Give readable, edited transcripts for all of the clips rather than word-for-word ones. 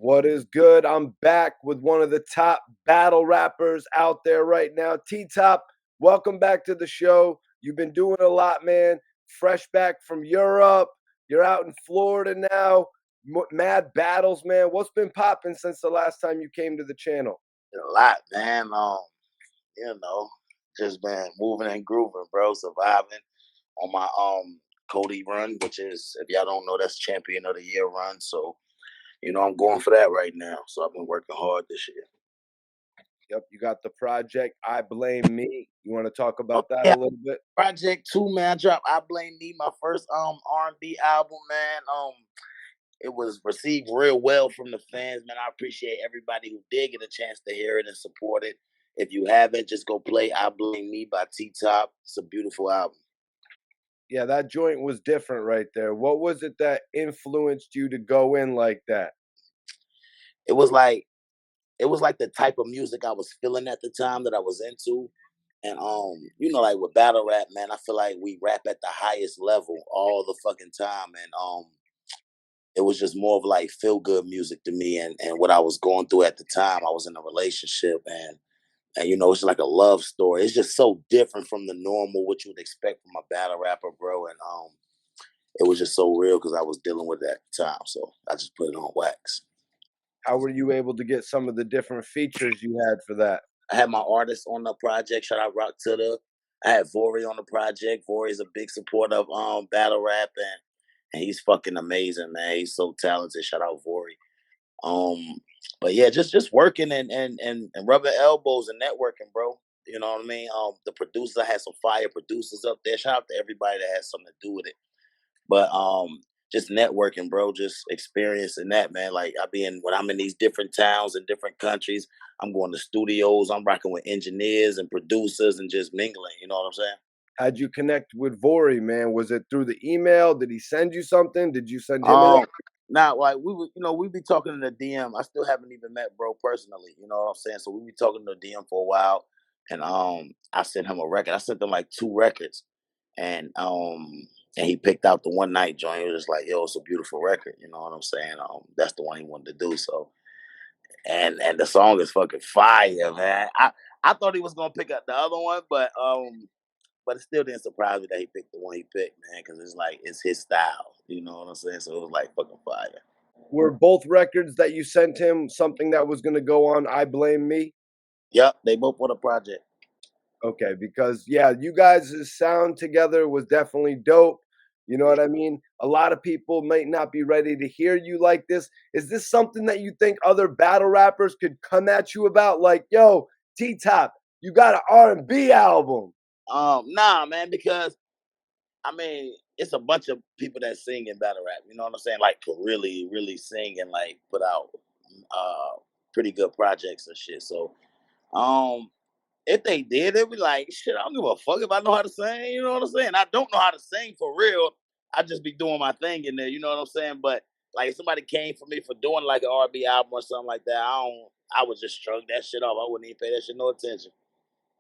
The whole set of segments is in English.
What is good? I'm back with one of the top battle rappers out there right now. T-Top, welcome back to the show. You've been doing a lot, man. Fresh back from Europe. You're out in Florida now. Mad battles, man. What's been popping since the last time you came to the channel? A lot, man. You know, just been moving and grooving, bro. Surviving on my Cody run, which is, if y'all don't know, that's champion of the year run. So, I'm going for that right now. So I've been working hard this year. Yep, you got the project I Blame Me. You want to talk Oh about that a yeah, little bit? Project 2, man. Drop I Blame Me, my first R&B album, man. It was received real well from the fans, man. I appreciate everybody who did get a chance to hear it and support it. If you haven't, just go play I Blame Me by T Top. It's a beautiful album. Yeah, that joint was different right there. What was it that influenced you to go in like that? It was like the type of music I was feeling at the time that I was into. And like with battle rap, man, I feel like we rap at the highest level all the fucking time. And it was just more of like feel good music to me and what I was going through at the time. I was in a relationship and it's like a love story. It's just so different from the normal what you would expect from a battle rapper, bro. And it was just so real because I was dealing with it at the time. So I just put it on wax. How were you able to get some of the different features you had for that? I had my artist on the project. Shout out Rock to the. I had Vori on the project. Vori is a big supporter of battle rap and he's fucking amazing, man. He's so talented. Shout out Vori. Um, but yeah, just working and rubbing elbows and networking, bro. You know what I mean? The producers, I had some fire producers up there. Shout out to everybody that has something to do with it. But just networking, bro, just experiencing that, man. Like when I'm in these different towns and different countries, I'm going to studios, I'm rocking with engineers and producers and just mingling, you know what I'm saying? How'd you connect with Vori, man? Was it through the email? Did he send you something? Did you send him Um anything? Now like we be talking in the DM. I still haven't even met bro personally, you know what I'm saying? So we be talking to the DM for a while and I sent him a record. I sent him like 2 records and he picked out the one night joint. He was just like, yo, it's a beautiful record, you know what I'm saying? That's the one he wanted to do. So and the song is fucking fire, man. I thought he was gonna pick up the other one, but it still didn't surprise me that he picked the one he picked, man, because it's like it's his style, you know what I'm saying? So it was like fucking fire. Were both records that you sent him something that was gonna go on I Blame Me? Yep, they both on a project. Okay, because yeah, you guys' sound together was definitely dope. You know what I mean? A lot of people might not be ready to hear you like this. Is this something that you think other battle rappers could come at you about? Like, yo, T Top, you got an R&B album. Nah, man, because I mean, it's a bunch of people that sing in battle rap. You know what I'm saying? Like, could really, really sing and like put out pretty good projects and shit. So, um, if they did, it'd be like, shit, I don't give a fuck if I know how to sing. You know what I'm saying? I don't know how to sing for real. I just be doing my thing in there. You know what I'm saying? But like, if somebody came for me for doing like an R&B album or something like that, I would just shrug that shit off. I wouldn't even pay that shit no attention,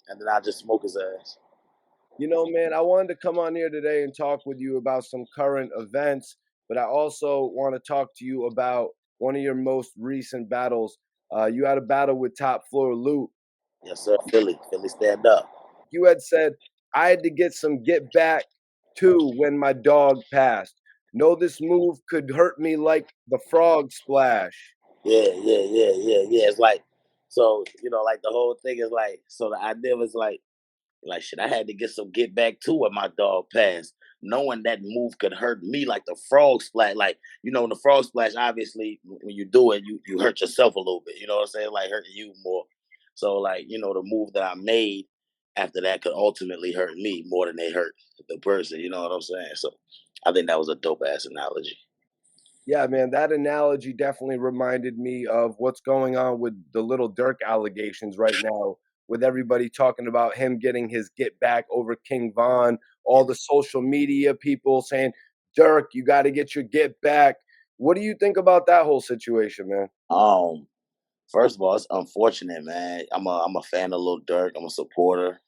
and then I just smoke his ass. You know, man, I wanted to come on here today and talk with you about some current events, but I also want to talk to you about one of your most recent battles. You had a battle with Top Floor Loot. Yes, sir. Philly, stand up. You had said, I had to get some get back too when my dog passed. Know this move could hurt me like the frog splash. Yeah. It's like, so like the whole thing is like, so the idea was like shit. I had to get some get back to when my dog passed, knowing that move could hurt me like the frog splash. Like the frog splash. Obviously, when you do it, you hurt yourself a little bit. You know what I'm saying? Like hurting you more. So like the move that I made after that could ultimately hurt me more than they hurt the person. You know what I'm saying? So I think that was a dope ass analogy. Yeah, man, that analogy definitely reminded me of what's going on with the Little Durk allegations right now, with everybody talking about him getting his get back over King Von, all the social media people saying, Durk, you got to get your get back. What do you think about that whole situation, man? Um, First of all, it's unfortunate, man. I'm a fan of Lil Durk. I'm a supporter.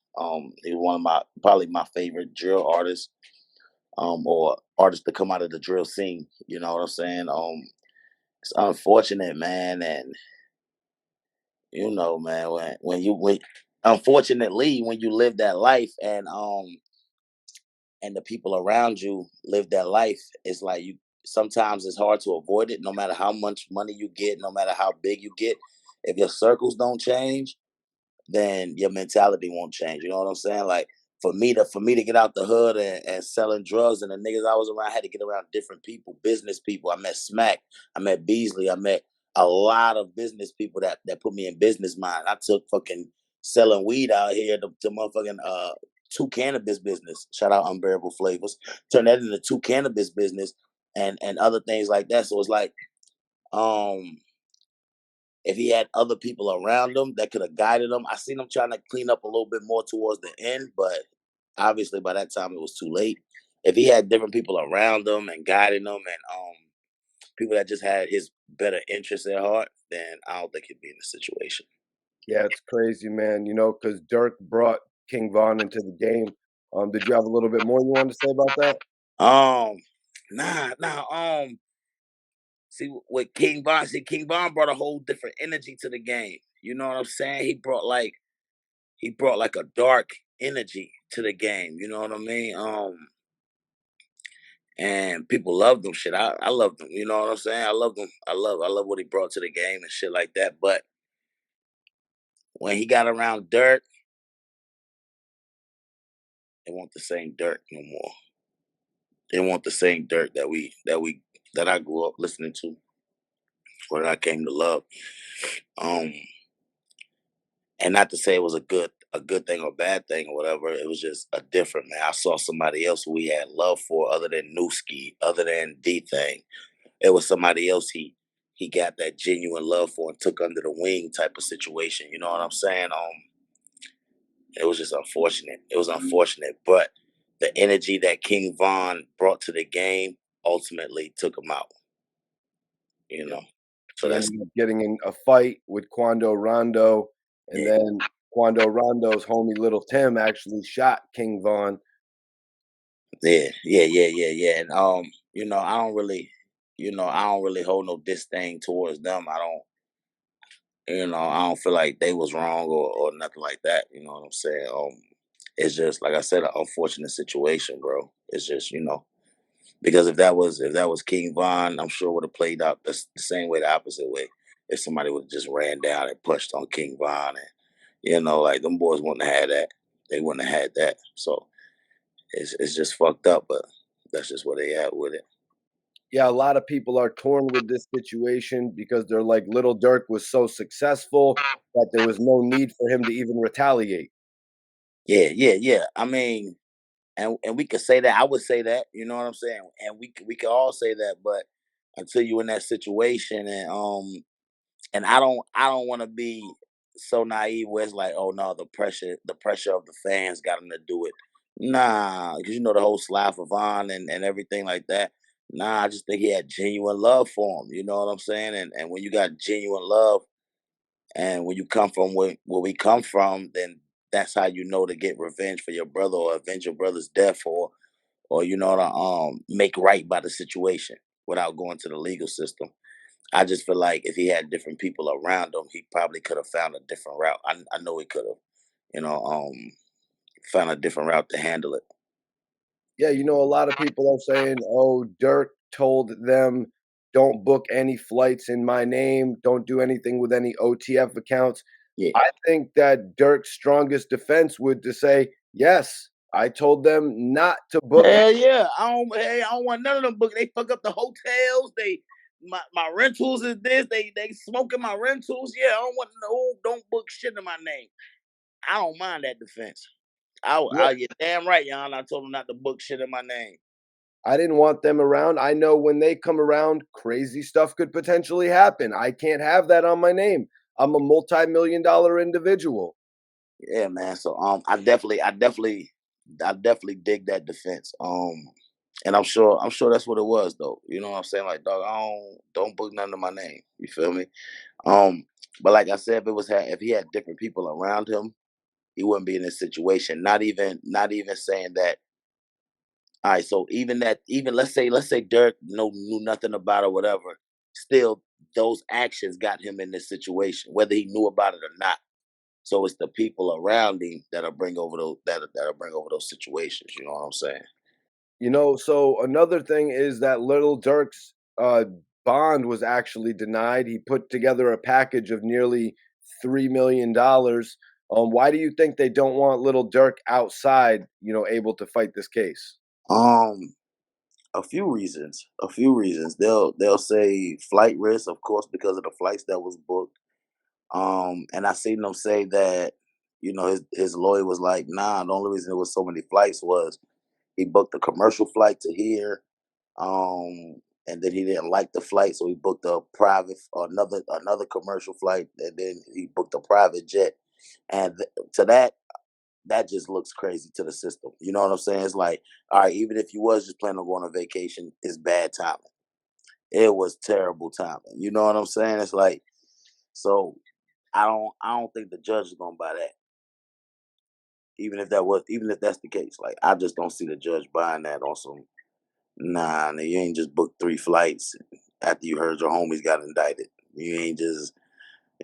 He's one of my probably my favorite drill artists, or artists to come out of the drill scene. You know what I'm saying? It's unfortunate, man, and man, when unfortunately when you live that life and the people around you live that life, it's like you sometimes it's hard to avoid it no matter how much money you get, no matter how big you get. If your circles don't change, then your mentality won't change. You know what I'm saying? Like for me to get out the hood and selling drugs and the niggas I was around, I had to get around different people, business people. I met Smack, I met Beasley, I met a lot of business people that put me in business mind. I took fucking selling weed out here to motherfucking two cannabis business. Shout out Unbearable Flavors. Turn that into two cannabis business and other things like that. So it's like um if he had other people around him that could have guided him. I seen him trying to clean up a little bit more towards the end, but obviously by that time it was too late. If he had different people around him and guiding him and people that just had his better interests at heart, then I don't think he'd be in this situation. Yeah, it's crazy, man, because Dirk brought King Von into the game. Did you have a little bit more you wanted to say about that? Um, nah. With King Von brought a whole different energy to the game. You know what I'm saying? He brought like a dark energy to the game. You know what I mean? And people loved him. Shit, I loved him. You know what I'm saying? I loved him. I love what he brought to the game and shit like that. But when he got around Dirk, it wasn't the same Dirk no more. It wasn't the same Dirk that I grew up listening to or that I came to love. Um, and not to say it was a good thing or bad thing or whatever. It was just a different man. I saw somebody else who we had love for other than Newski, other than D Thing. It was somebody else he got that genuine love for and took under the wing type of situation. You know what I'm saying? It was just unfortunate. It was unfortunate, but the energy that King Von brought to the game ultimately took him out. You Yeah. know, so He that's ended up getting in a fight with Quando Rondo, and yeah, then Quando Rondo's homie Little Tim actually shot King Von. yeah. And I don't really hold no disdain towards them. I don't feel like they was wrong or nothing like that. You know what I'm saying? It's just like I said, an unfortunate situation, bro. It's just because if that was King Von, I'm sure would have played out the same way, the opposite way. If somebody would have just ran down and punched on King Von, and like them boys wouldn't have had that. They wouldn't have had that. So it's just fucked up, but that's just where they at with it. Yeah, a lot of people are torn with this situation because they're like, Little Dirk was so successful that there was no need for him to even retaliate. Yeah. I mean, and we could say that. I would say that. You know what I'm saying? And we could all say that, but until you in that situation, and I don't want to be so naive where it's like, oh no, the pressure of the fans got him to do it. Nah, because the whole slap of on and everything like that. Nah, I just think he had genuine love for him. You know what I'm saying? And when you got genuine love, and when you come from where we come from, then that's how you know to get revenge for your brother or avenge your brother's death or to make right by the situation without going to the legal system. I just feel like if he had different people around him, he probably could have found a different route. I know he could have, you know, um, found a different route to handle it. Yeah, a lot of people are saying, "Oh, Dirk told them, 'Don't book any flights in my name, don't do anything with any OTF accounts.'" Yeah. I think that Dirk's strongest defense would to say, "Yes, I told them not to book." Hell yeah. I don't want none of them book. They fuck up the hotels. My rentals is this. They smoking my rentals. Yeah, I don't want don't book shit in my name. I don't mind that defense. Yeah, You're damn right, Jan. I told them not to book shit in my name. I didn't want them around. I know when they come around, crazy stuff could potentially happen. I can't have that on my name. I'm a multi-million dollar individual. Yeah, man. So I definitely dig that defense. And I'm sure that's what it was though. You know what I'm saying? Like, dog, don't book none of my name. You feel me? Um, but like I said, if he had different people around him, he wouldn't be in this situation. Not even saying that. All right, so even let's say Dirk knew nothing about or whatever. Still, those actions got him in this situation, whether he knew about it or not. So it's the people around him that'll bring over that'll bring over those situations. You know what I'm saying? So another thing is that Little Dirk's bond was actually denied. He put together a package of nearly $3 million. Why do you think they don't want Little Dirk outside, able to fight this case? Um, a few reasons. A few reasons. They'll say flight risk, of course, because of the flights that was booked. And I seen them say that, his lawyer was like, nah, the only reason there was so many flights was he booked a commercial flight to here, and then he didn't like the flight, so he booked a private another commercial flight, and then he booked a private jet. And to that just looks crazy to the system. You know what I'm saying? It's like, all right, even if you was just planning on going on vacation, it's bad timing. It was terrible timing. You know what I'm saying? It's like, so I don't think the judge is gonna buy that. Even if that's the case. Like, I just don't see the judge buying that on some, nah, nigga, you ain't just booked 3 flights after you heard your homies got indicted. You ain't just,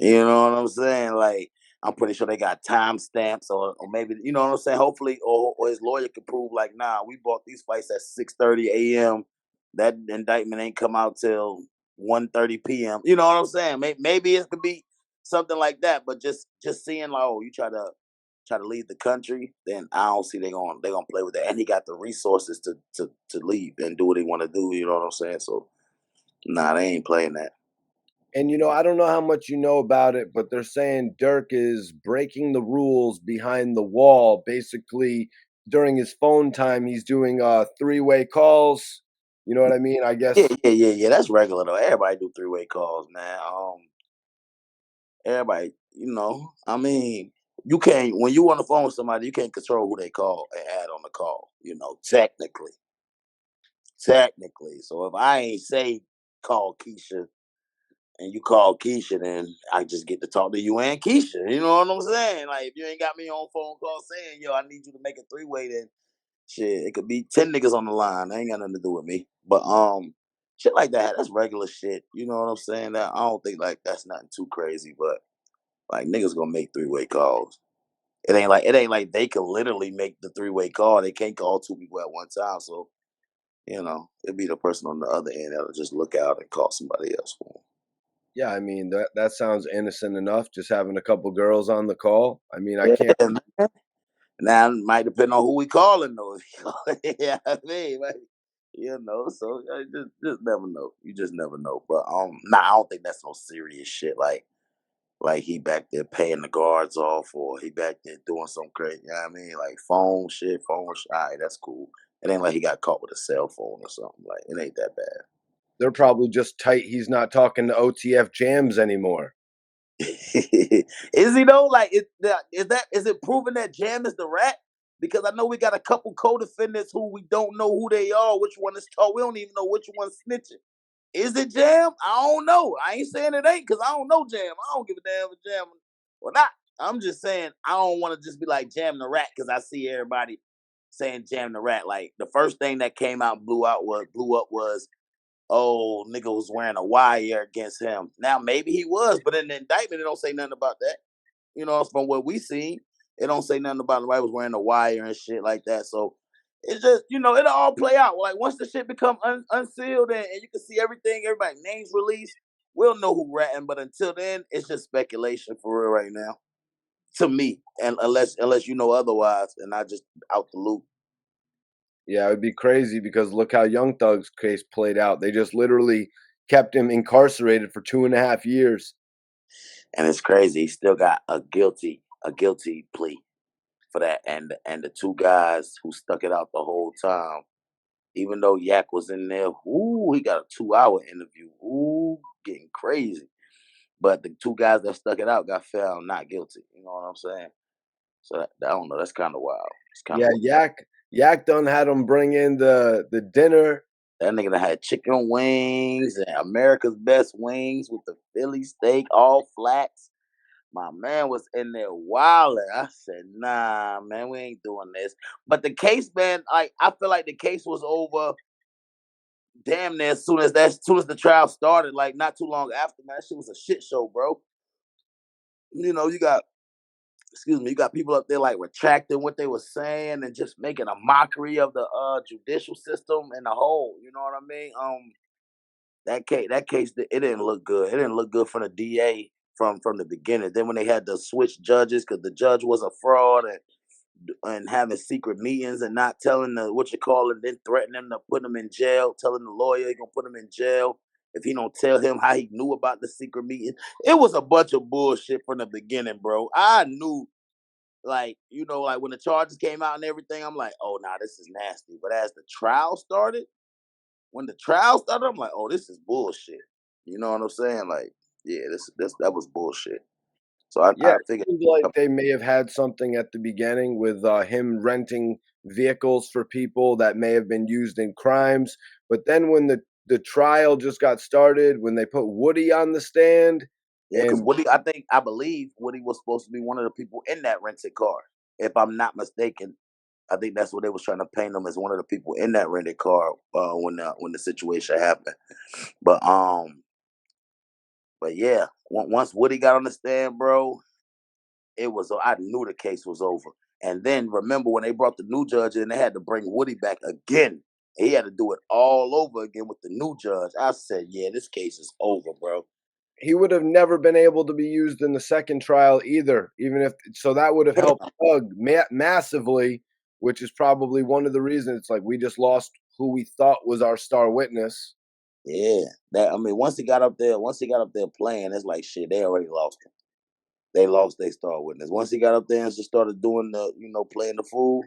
you know what I'm saying? Like, I'm pretty sure they got timestamps, or maybe, you know what I'm saying? Hopefully, or his lawyer could prove like, nah, we bought these flights at 6:30 a.m. That indictment ain't come out till 1:30 p.m. You know what I'm saying? Maybe it could be something like that. But just seeing like, oh, you try to leave the country, then I don't see they gonna play with that. And he got the resources to leave and do what he want to do. You know what I'm saying? So nah, they ain't playing that. And I don't know how much you know about it, but they're saying Dirk is breaking the rules behind the wall. Basically, during his phone time, he's doing three-way calls. You know what I mean? I Yeah, guess. yeah, yeah, yeah. That's regular though. Everybody do 3-way calls, man. Everybody, I mean, you can't when you on the phone with somebody, you can't control who they call and add on the call. Technically. So if I ain't say call Keisha and you call Keisha, then I just get to talk to you and Keisha. You know what I'm saying? Like, if you ain't got me on phone call saying, yo, I need you to make a 3-way, then shit, it could be 10 niggas on the line. That ain't got nothing to do with me. But shit like that, that's regular shit. You know what I'm saying? That I don't think like that's nothing too crazy, but like niggas gonna make 3-way calls. It ain't like they can literally make the 3-way call. They can't call 2 people at one time. So, it'd be the person on the other end that'll just look out and call somebody else for Yeah, I mean that sounds innocent enough. Just having a couple girls on the call. I mean, I them. can't. Yeah, man. Now it might depend on who we calling though. Yeah, I mean, like, so just never know. You just never know. But nah, I don't think that's no serious shit. Like he back there paying the guards off, or he back there doing some crazy. You know what I mean? Like phone shit. All right, that's cool. It ain't like he got caught with a cell phone or something. Like, it ain't that bad. They're probably just tight. He's not talking to OTF Jams anymore. Is he though? Like, is it proven that Jam is the rat? Because I know we got a couple co-defendants who we don't know who they are, which one is tall. We don't even know which one's snitching. Is it Jam? I don't know. I ain't saying it ain't because I don't know Jam. I don't give a damn if Jam or not. I'm just saying I don't want to just be like Jam the rat because I see everybody saying Jam the rat. Like, the first thing that came out and blew up was, oh, nigga was wearing a wire against him. Now maybe he was, but in the indictment it don't say nothing about that. From what we seen, it don't say nothing about nobody was wearing a wire and shit like that. So it's just, it'll all play out. Like, once the shit become unsealed, and you can see everything, everybody names released, we'll know who ratting. But until then, it's just speculation for real right now. To me, and unless you know otherwise, and I just out the loop. Yeah, it would be crazy because look how Young Thug's case played out. They just literally kept him incarcerated for 2.5 years. And it's crazy. He still got a guilty plea for that. And the two guys who stuck it out the whole time, even though Yak was in there, ooh, he got a 2-hour interview. Ooh, getting crazy. But the two guys that stuck it out got found not guilty. You know what I'm saying? So I don't know. That's kind of wild. It's kind of Yeah, wild. Yak done had him bring in the dinner. That nigga done had chicken wings and America's best wings with the Philly steak, all flats. My man was in there wilding. I said, nah, man, we ain't doing this. But the case, man, I feel like the case was over damn near as soon as the trial started, like not too long after, man, that shit was a shit show, bro. You got you got people up there like retracting what they were saying and just making a mockery of the judicial system and the whole. You know what I mean? That case, it didn't look good. It didn't look good for the DA from the beginning. Then when they had to switch judges because the judge was a fraud and having secret meetings and not telling the what you call it, then threatening them to put him in jail, telling the lawyer he gonna put him in jail if he don't tell him how he knew about the secret meeting. It was a bunch of bullshit from the beginning, bro. I knew, like when the charges came out and everything, I'm like, oh nah, this is nasty. But as the trial started, when the trial started, I'm like, oh, this is bullshit. You know what I'm saying? Like, yeah, this that was bullshit. So Yeah, I it figured. seemed like they may have had something at the beginning with, him renting vehicles for people that may have been used in crimes, but then when the trial just got started, when they put Woody on the stand Yeah, because and I believe Woody was supposed to be one of the people in that rented car. If I'm not mistaken, I think that's what they was trying to paint him as one of the people in that rented car when the situation happened. But but yeah, once Woody got on the stand, bro, I knew the case was over. And then remember when they brought the new judge in, they had to bring Woody back again. He had to do it all over again with the new judge. I said, yeah, this case is over, bro. he would have never been able to be used in the second trial either, even if so that would have helped Yeah, Doug massively, which is probably one of the reasons it's like we just lost who we thought was our star witness. yeah. That I mean, once he got up there playing, it's like shit. They already lost him. They lost their star witness. Once he got up there and just started doing playing the fool,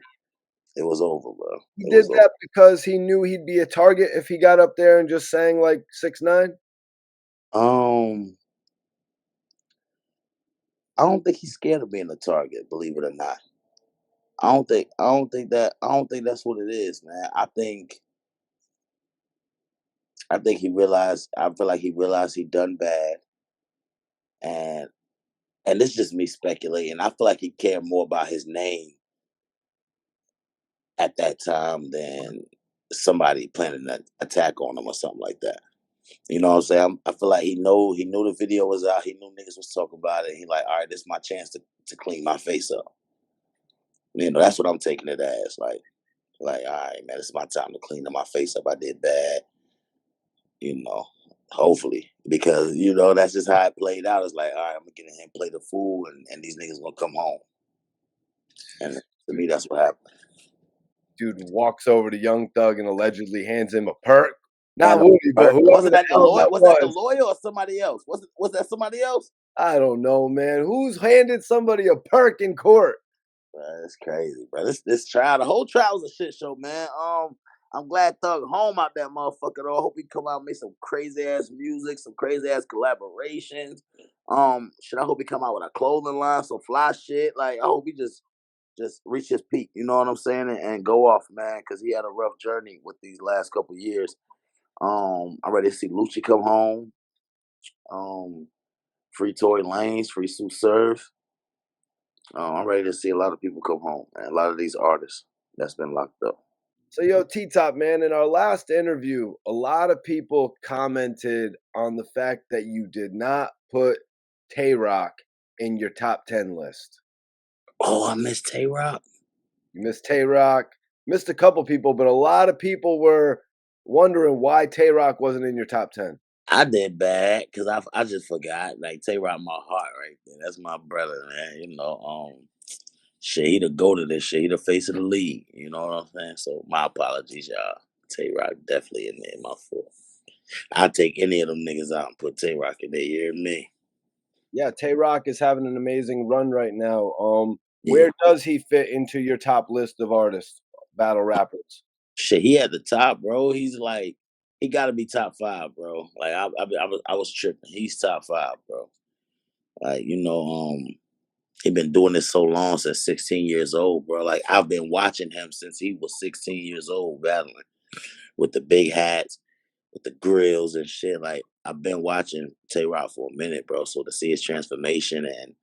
it was over, bro. He It did was over. that because he knew he'd be a target if he got up there and just sang like 6ix9ine. Um, I don't think he's scared of being a target, believe it or not. I don't think that's what it is, man. I think he realized. I feel like he realized he done bad, and this is just me speculating. I feel like he cared more about his name at that time than somebody planning an attack on him or something like that. You know what I'm saying? I feel like he knew the video was out. He knew niggas was talking about it. He like, all right, this is my chance to clean my face up. That's what I'm taking it as. Like, all right, man, it's my time to clean up my face up. I did bad, you know. Hopefully, because that's just how it played out. It's like, all right, I'm gonna get in here and play the fool, and these niggas gonna come home. And to me, that's what happened. Dude walks over to Young Thug and allegedly hands him a perk. Not And Woody, but whoever wasn't the that the hell lawyer? that Was that the was. lawyer or somebody else? Was that somebody else? I don't know, man. Who's handed somebody a perk in court? That's crazy, bro. This trial, the whole trial was a shit show, man. I'm glad Thug home out that motherfucker though. I hope he come out and make some crazy ass music, some crazy ass collaborations. I hope he come out with a clothing line, some fly shit. Like I hope he just reach his peak. You know what I'm saying, and go off, man, because he had a rough journey with these last couple years. I'm ready to see Lucci come home. Um, free Tory Lanez, free Sue Surf. I'm ready to see a lot of people come home, and a lot of these artists that's been locked up. So, yo, T Top, man, in our last interview, a lot of people commented on the fact that you did not put Tay Rock in your top 10 list. Oh, I miss Tay Rock. You missed Tay Rock, missed a couple people, but a lot of people were wondering why Tay Rock wasn't in your top 10. I did bad because I just forgot. Like Tay Rock, my heart right there. That's my brother, man. Shit, he the go to this shit. He the face of the league. You know what I'm saying? So my apologies, y'all. Tay Rock definitely in there. My fault. I'll take any of them niggas out and put Tay Rock in there. You hear me? Yeah, Tay Rock is having an amazing run right now. Yeah. Where does he fit into your top list of artists, battle rappers? Shit, he at the top, bro. He's like, he got to be top five, bro. Like I was tripping. He's top five, bro. Like he been doing this so long since 16 years old, bro. Like I've been watching him since he was 16 years old, battling with the big hats, with the grills and shit. Like I've been watching Tay Rock for a minute, bro. So to see his transformation and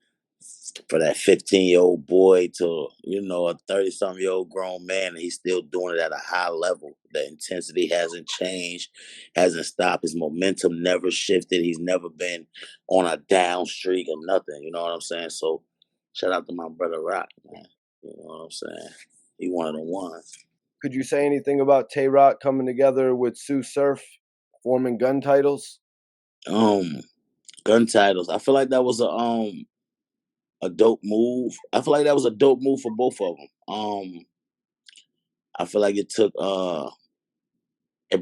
for that 15-year-old boy to, a 30-something-year-old grown man, and he's still doing it at a high level. The intensity hasn't changed, hasn't stopped. His momentum never shifted. He's never been on a down streak or nothing. You know what I'm saying? So shout out to my brother Rock, man. You know what I'm saying? He one of the ones. Could you say anything about Tay Rock coming together with Sue Surf, forming Gun Titles? Um, Gun titles. I feel like that was a dope move. I feel like that was a dope move for both of them. I feel like it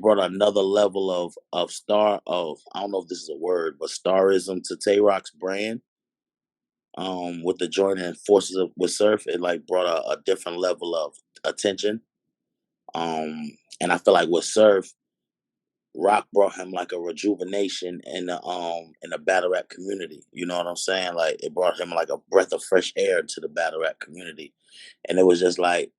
brought another level of star of I don't know if this is a word, but starism to Tay Rock's brand. With the joining forces with Surf, it like brought a different level of attention. And I feel like with Surf, Rock brought him like a rejuvenation in the battle rap community. You know what I'm saying? Like it brought him like a breath of fresh air to the battle rap community. And it was just like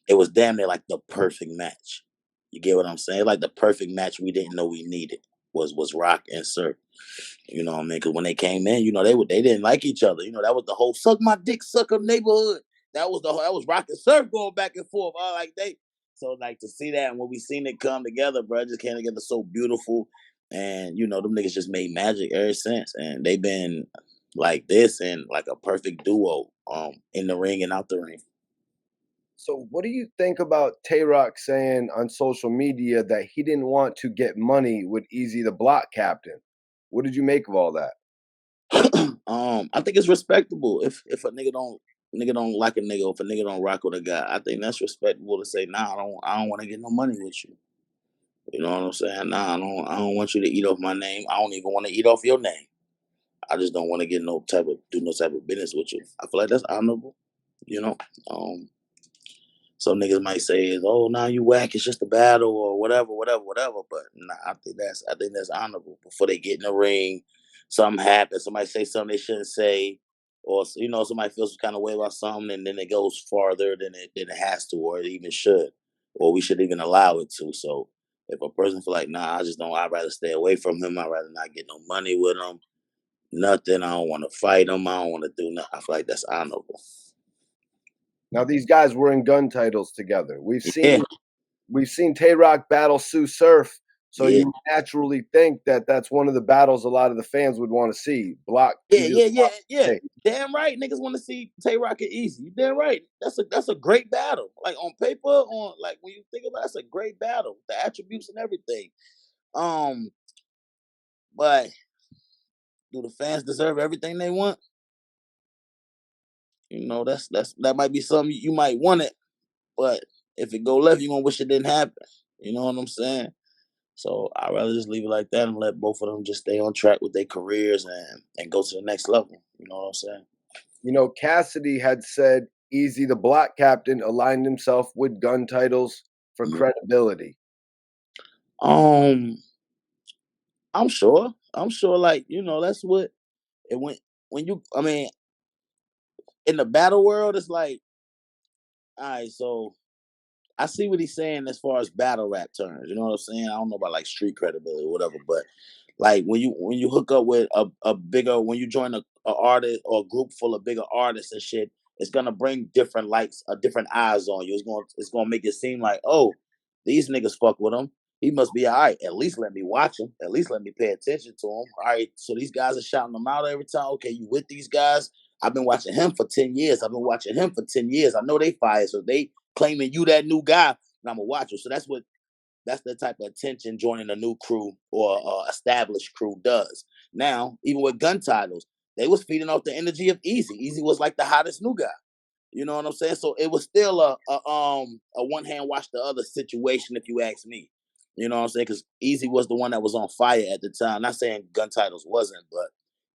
it was damn near like the perfect match. You get what I'm saying? Like the perfect match we didn't know we needed was Rock and Surf. You know what I mean? Because when they came in, they didn't like each other. That was the whole "suck my dick, sucker" neighborhood. That was Rock and Surf going back and forth. So like to see that and when we seen it come together, bro, it just came together so beautiful. And them niggas just made magic ever since, and they've been like this and like a perfect duo, in the ring and out the ring. So, what do you think about Tay Rock saying on social media that he didn't want to get money with Easy the Block Captain? What did you make of all that? I think it's respectable if a nigga don't like a nigga, or if a nigga don't rock with a guy. I think that's respectable to say, nah, I don't want to get no money with you. You know what I'm saying? Nah, I don't want you to eat off my name. I don't even want to eat off your name. I just don't want to do no type of business with you. I feel like that's honorable. You know, um, some niggas might say, "Oh, now you whack. It's just a battle or whatever, whatever, whatever." But nah, I think that's honorable. Before they get in the ring, something happens. Somebody say something they shouldn't say, or somebody feels some kind of way about something, and then it goes farther than it has to, or it even should, or we should even allow it to. So if a person feel like, nah, I just don't. I'd rather stay away from him. I'd rather not get no money with him. Nothing. I don't want to fight him. I don't want to do nothing. I feel like that's honorable. Now, these guys were in Gun Titles together. Yeah, We've seen Tay Rock battle Sue Surf, so yeah. you naturally think that that's one of the battles a lot of the fans would want to see. Block Yeah, Easy. yeah, yeah, yeah. Damn right, niggas want to see Tay Rock and Easy. You damn right. That's a great battle. Like on paper, on like when you think about it, that's a great battle. The attributes and everything. Um, but do the fans deserve everything they want? That might be something you might want it, but if it go left, you're gonna wish it didn't happen. You know what I'm saying? So I'd rather just leave it like that and let both of them just stay on track with their careers and go to the next level. You know what I'm saying? Cassidy had said Easy the Block Captain aligned himself with Gun Titles for Mhm. credibility. Um, I'm sure. I'm sure. Like that's what it went when you. I mean, in the battle world, it's like, all right. So I see what he's saying as far as battle rap terms. You know what I'm saying? I don't know about like street credibility or whatever, but like when you hook up with a bigger when you join a artist or a group full of bigger artists and shit, it's gonna bring different lights, different eyes on you. It's gonna make it seem like, oh, these niggas fuck with him. He must be all right. At least let me watch him. At least let me pay attention to him. All right. So these guys are shouting them out every time. Okay, you with these guys? I've been watching him for 10 years. I've been watching him for 10 years. I know they fire. So they claiming you that new guy, and I'm gonna watch you. So that's the type of attention joining a new crew or established crew does. Now, even with gun titles, they was feeding off the energy of Easy. Easy was like the hottest new guy. You know what I'm saying? So it was still a one hand wash the other situation, if you ask me. You know what I'm saying? Because Easy was the one that was on fire at the time. Not saying gun titles wasn't, but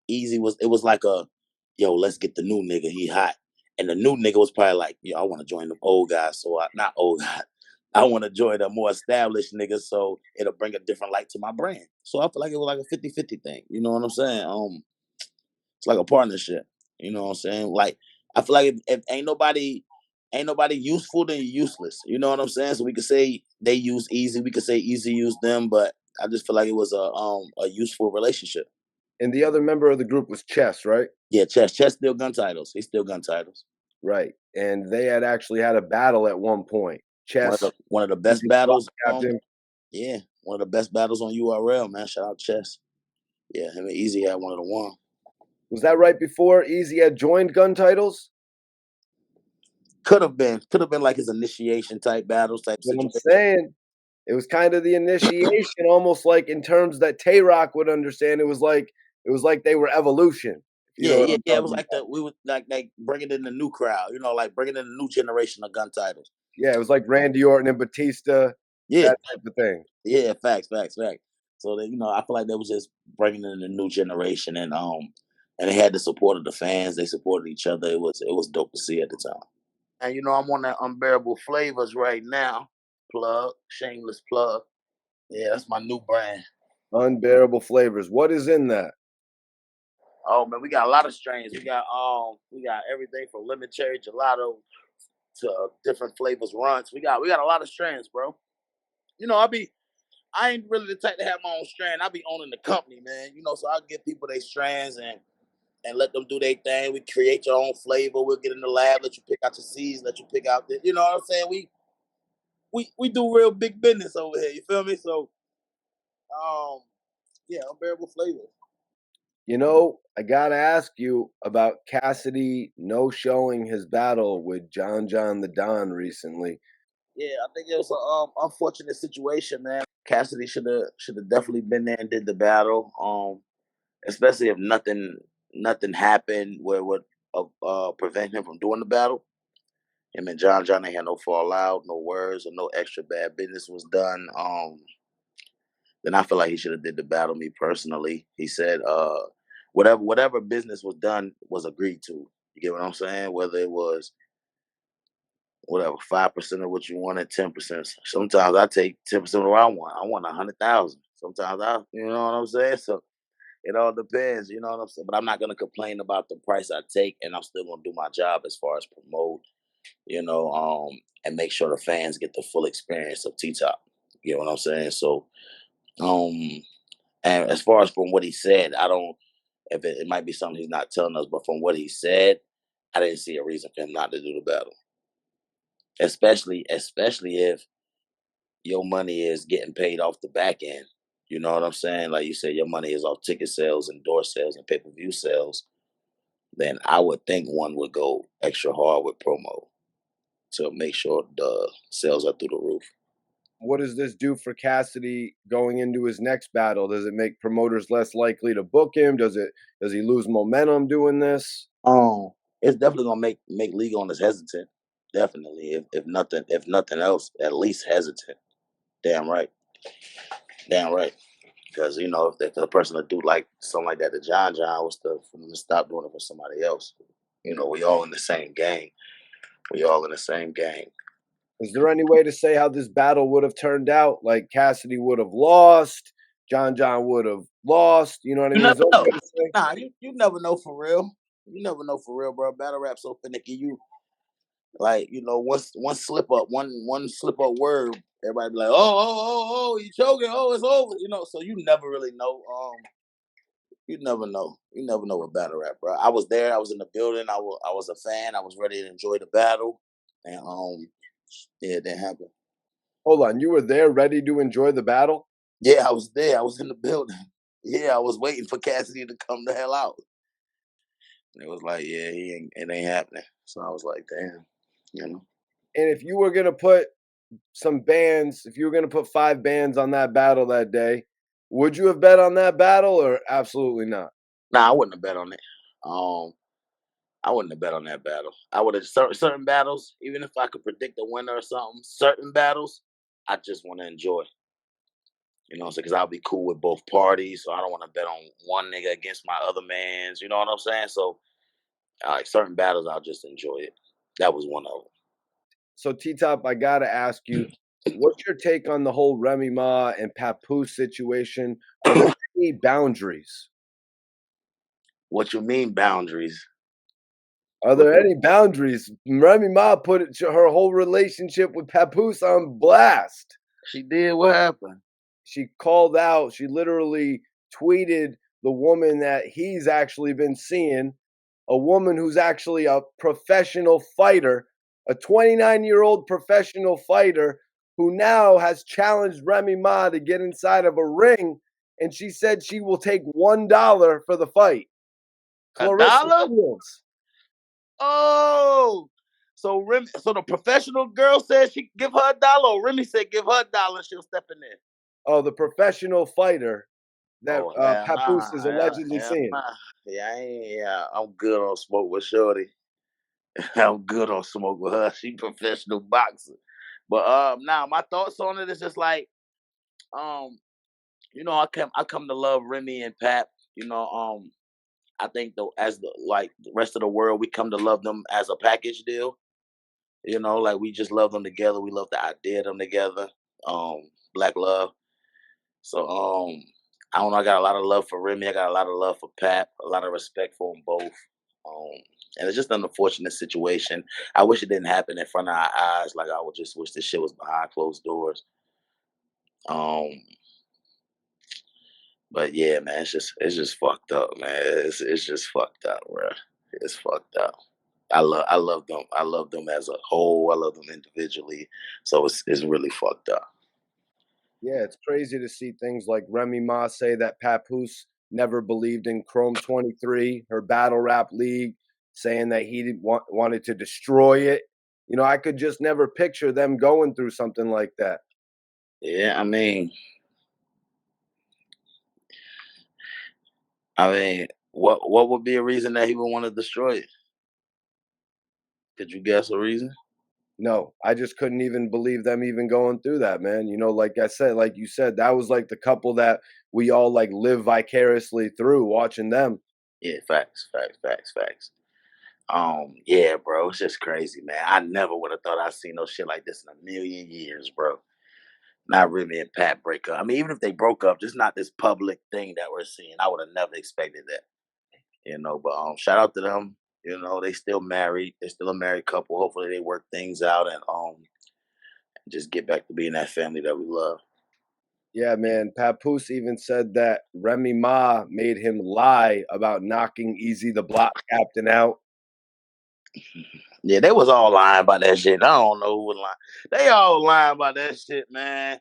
Easy was. It was like yo, let's get the new nigga. He hot, and the new nigga was probably like, yo, I want to join them old guys. So not old guys. I want to join a more established nigga, so it'll bring a different light to my brand. So I feel like it was like a 50-50 thing. You know what I'm saying? It's like a partnership. You know what I'm saying? Like I feel like if ain't nobody useful, then you're useless. You know what I'm saying? So we could say they use Easy, we could say Easy used them, but I just feel like it was a useful relationship. And the other member of the group was Chess, right? Yeah, Chess still gun titles. He's still gun titles. Right. And they had actually had a battle at one point. Chess, One of the best Eazy Squad battles. Captain. Yeah, one of the best battles on URL, man. Shout out Chess. Yeah, him and Easy had one of the one. Was that right before Eazy had joined gun titles? Could have been like his initiation type battles type What I'm situation. saying. It was kind of the initiation, almost like in terms that Tay Rock would understand. It was like they were evolution, if you know what I'm Yeah. It was talking like about. we would like bringing in the new crowd, like bringing in the new generation of gun titles. Yeah, it was like Randy Orton and Batista, Yeah, that type of thing. yeah, facts. So that I feel like they was just bringing in a new generation, and they had the support of the fans. They supported each other. It was dope to see at the time. And I'm on that Unbearable Flavors right now. Plug, shameless plug. Yeah, that's my new brand. Unbearable flavors. What is in that? Oh man, we got a lot of strains. We got everything from lemon cherry gelato to different flavors runts. We got a lot of strains, bro. I ain't really the type to have my own strand. I be owning the company, man. So I give people their strands and let them do their thing. We create your own flavor. We'll get in the lab, let you pick out your seeds, let you pick out the, you know what I'm saying? We do real big business over here. You feel me? So um yeah, unbearable flavor. I gotta ask you about Cassidy no showing his battle with John the Don recently. Yeah, I think it was an unfortunate situation, man. Cassidy should have definitely been there and did the battle. Especially if nothing happened where would prevent him from doing the battle. Him and John ain't had no fallout, no words, or no extra bad business was done. Then I feel like he should have did the battle. Me personally, he said, whatever business was done was agreed to. You get what I'm saying? Whether it was whatever 5% of what you wanted, 10%. Sometimes I take 10% of what I want. I want 100,000. Sometimes you know what I'm saying. So it all depends. You know what I'm saying. But I'm not gonna complain about the price I take, and I'm still gonna do my job as far as promote. And make sure the fans get the full experience of T Top. You know what I'm saying? So, um, and as far as from what he said, I don't. If it might be something he's not telling us, but from what he said, I didn't see a reason for him not to do the battle. Especially if your money is getting paid off the back end. You know what I'm saying? Like you said, your money is off ticket sales and door sales and pay per view sales. Then I would think one would go extra hard with promo to make sure the sales are through the roof. What does this do for Cassidy going into his next battle? Does it make promoters less likely to book him? Does he lose momentum doing this? Um, it's definitely gonna make league owners hesitant. Definitely, if nothing else, at least hesitant. Damn right, damn right. Because if the person that do like something like that to John, what's the for them to stop doing it for somebody else? We all in the same gang. We all in the same gang. Is there any way to say how this battle would have turned out? Like Cassidy would have lost, John would have lost. You know what I You mean? never Is there know. any way to say? Nah, you never know for real. You never know for real, bro. Battle rap so finicky. Like one slip up word, everybody be like, oh, you choking, oh, it's over. So you never really know. You never know. You never know with battle rap, bro. I was there. I was in the building. I was a fan. I was ready to enjoy the battle, and yeah, it didn't happen. Hold on, you were there ready to enjoy the battle? Yeah, I was there. I was in the building. Yeah, I was waiting for Cassidy to come the hell out. And it was like, yeah, it ain't happening. So I was like, damn, you know. And if you were gonna put some bands, if you were gonna put 5 bands on that battle that day, would you have bet on that battle or absolutely not? Nah, I wouldn't have bet on it. Um, I wouldn't have bet on that battle. I would have certain battles, even if I could predict the winner or something. Certain battles, I just want to enjoy. Because I'll be cool with both parties, so I don't want to bet on one nigga against my other man's. You know what I'm saying? So, like certain battles, I'll just enjoy it. That was one of them. So T Top, I gotta ask you, what's your take on the whole Remy Ma and Papoose situation? Are there any boundaries? What you mean boundaries? Are What there any boundaries? Remy Ma put her whole relationship with Papoose on blast. she did? What happened? She called out, she literally tweeted the woman that he's actually been seeing, a woman who's actually a professional fighter, a 29-year-old professional fighter who now has challenged Remy Ma to get inside of a ring, and she said she will take $1 for the fight. A Clarissa dollar? Shields. Oh, so so the professional girl said she give her $1. Or Remy said give her $1, she'll step in there. Oh, the professional fighter that Oh hell Papoose nah, is hell, allegedly hell seeing. nah. Yeah, I'm good on smoke with Shorty. I'm good on smoke with her. She professional boxer. But now my thoughts on it is just like um, I come to love Remy and Pap. I think though as the rest of the world, we come to love them as a package deal. Like we just love them together. We love the idea of them together. Um, Black love. So I don't know. I got a lot of love for Remy. I got a lot of love for Pap. A lot of respect for them both. Um, and it's just an unfortunate situation. I wish it didn't happen in front of our eyes. Like I would just wish this shit was behind closed doors. Um, but yeah, man, it's just fucked up, man. It's just fucked up, bro. It's fucked up. I love them. I love them as a whole. I love them individually. So it's really fucked up. Yeah, it's crazy to see things like Remy Ma say that Papoose never believed in Chrome 23, her battle rap league, saying that he didn't wanted to destroy it. I could just never picture them going through something like that. Yeah, I mean, what would be a reason that he would want to destroy it? Could you guess a reason? No, I just couldn't even believe them even going through that, man. Like I said, like you said, that was like the couple that we all like live vicariously through watching them. Yeah, facts, facts, facts, facts. Yeah, bro, it's just crazy, man. I never would have thought I'd seen no shit like this in a million years, bro. Not Remy and Pat break up. I mean, even if they broke up, just not this public thing that we're seeing. I would have never expected that. But shout out to them. They still married. They're still a married couple. Hopefully they work things out and just get back to being that family that we love. Yeah, man. Papoose even said that Remy Ma made him lie about knocking Easy the Block Captain out. Yeah, they was all lying about that shit. I don't know who was lying. They all lying about that shit, man.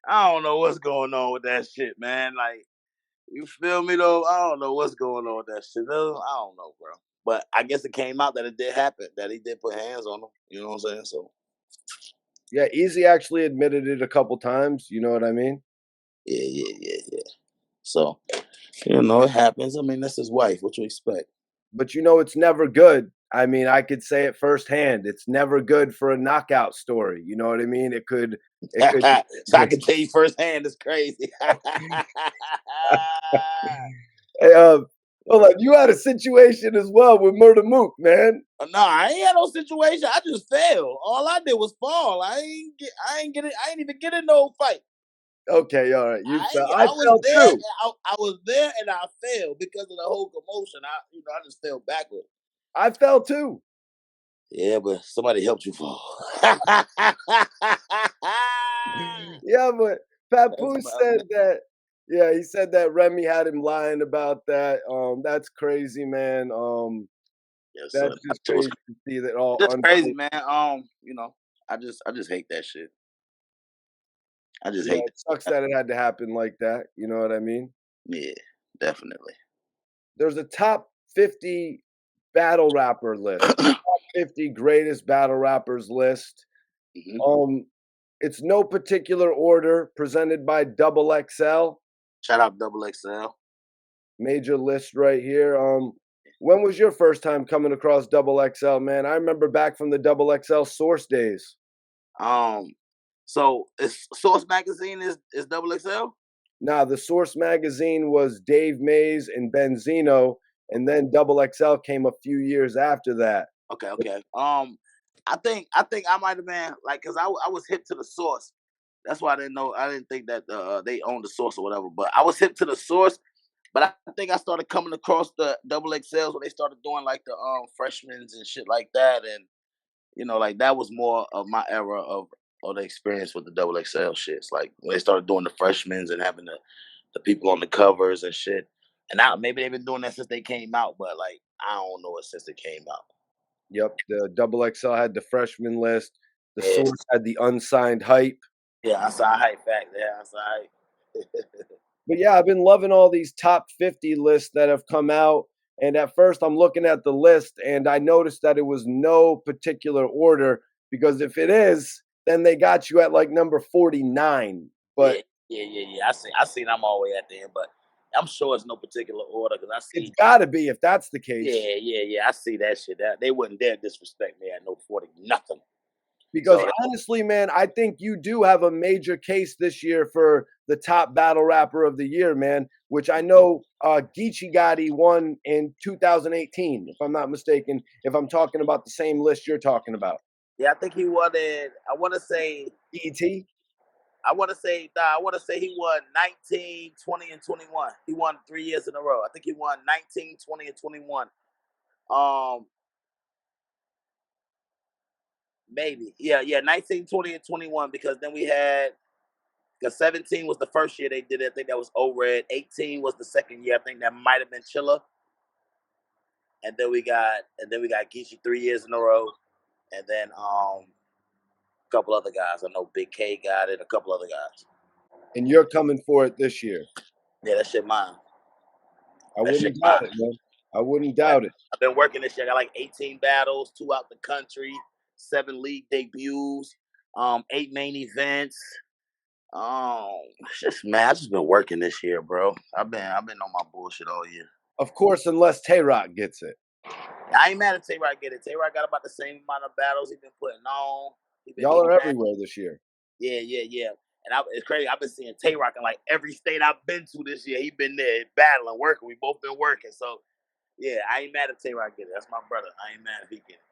I don't know what's going on with that shit, man. Like, you feel me though? I don't know what's going on with that shit. Though. I don't know, bro. But I guess it came out that it did happen, that he did put hands on them. You know what I'm saying? So Yeah, Easy actually admitted it a couple times. You know what I mean? yeah, yeah, yeah, yeah. So it happens. I mean, that's his wife. What you expect? But it's never good. I mean, I could say it firsthand. It's never good for a knockout story. You know what I mean? It could. So I can tell you firsthand, it's crazy. Hey, hold on. You had a situation as well with Murder Mook, man. No, I ain't had no situation. I just fell. All I did was fall. I ain't even get in no fight. Okay, all right. You fell. I I was fell there. too. I was there, and I fell because of the whole commotion. I just fell backward. I fell too. Yeah, but somebody helped you fall. Yeah, but That's Papoose about said it. that. Yeah, he said that Remy had him lying about that. That's crazy, man. Yes, sir. That's just It was crazy to see that all just crazy, unfold. man. I just hate that shit. I just Yeah, hate it sucks that. that it had to happen like that. You know what I mean? Yeah, definitely. There's a top 50 battle rapper list, the top 50 greatest battle rappers list. hmm Um, it's no particular order, presented by Double XL. Shout out Double XL. Major list right here. When was your first time coming across Double XL, man? I remember back from the Double XL Source days. Um, so it's Source Magazine is Double XL. Now, the Source magazine was Dave Mays and Benzino, and then Double XL came a few years after that. Okay, okay. I think I might have been like, cause I was hip to the Source. That's why I didn't know. I didn't think that they owned the Source or whatever. But I was hip to the Source. But I think I started coming across the Double XLs when they started doing like the freshmen's and shit like that, and like that was more of my era of the experience with the Double XL shits. Like when they started doing the freshmen's and having the people on the covers and shit. And now maybe they've been doing that since they came out, but like I don't know it since it came out. Yep, the double XL had the freshman list. The Yeah, Source had the unsigned hype. yeah, I saw hype back there. I saw hype. But yeah, I've been loving all these top 50 lists that have come out. And at first, I'm looking at the list and I noticed that it was no particular order because if it is, then they got you at like number 49. Yeah, But yeah. I seen I'm all the way at the end, but I'm sure it's no particular order because I it's see. got to be if that's the case. Yeah. I see that shit. That they wouldn't dare disrespect me at no 40 nothing. Because So honestly, man, I think you do have a major case this year for the top battle rapper of the year, man, which I know Geechee Gotti won in 2018, if I'm not mistaken, if I'm talking about the same list you're talking about. yeah, I think he won in. ET? I want to say he won 19, 20, and 21. He won 3 years in a row. I think he won 19, 20, and 21. Um, maybe. Yeah, 19, 20, and 21 because then we had because 17 was the first year they did it. I think that was O-Red. 18 was the second year. I think that might have been Chilla. And then we got Geechee 3 years in a row. And then a couple other guys. I know Big K got it, a couple other guys. And you're coming for it this year. Yeah, that shit mine. I That shit wouldn't doubt mine. it, man. I wouldn't Yeah. doubt it. I've been working this year. I got like 18 battles, 2 out the country, 7 league debuts, 8 main events. It's just man, I just been working this year, bro. I've been on my bullshit all year. Of course, unless Tay Rock gets it. I ain't mad at Tay Rock get it. Tay Rock got about the same amount of battles he been putting on. He Y'all are been everywhere this year. yeah. And it's crazy. I've been seeing Tay Rock in like every state I've been to this year. He been there battling, working. We both been working. So yeah, I ain't mad at Tay Rock get it. That's my brother. I ain't mad if he get it.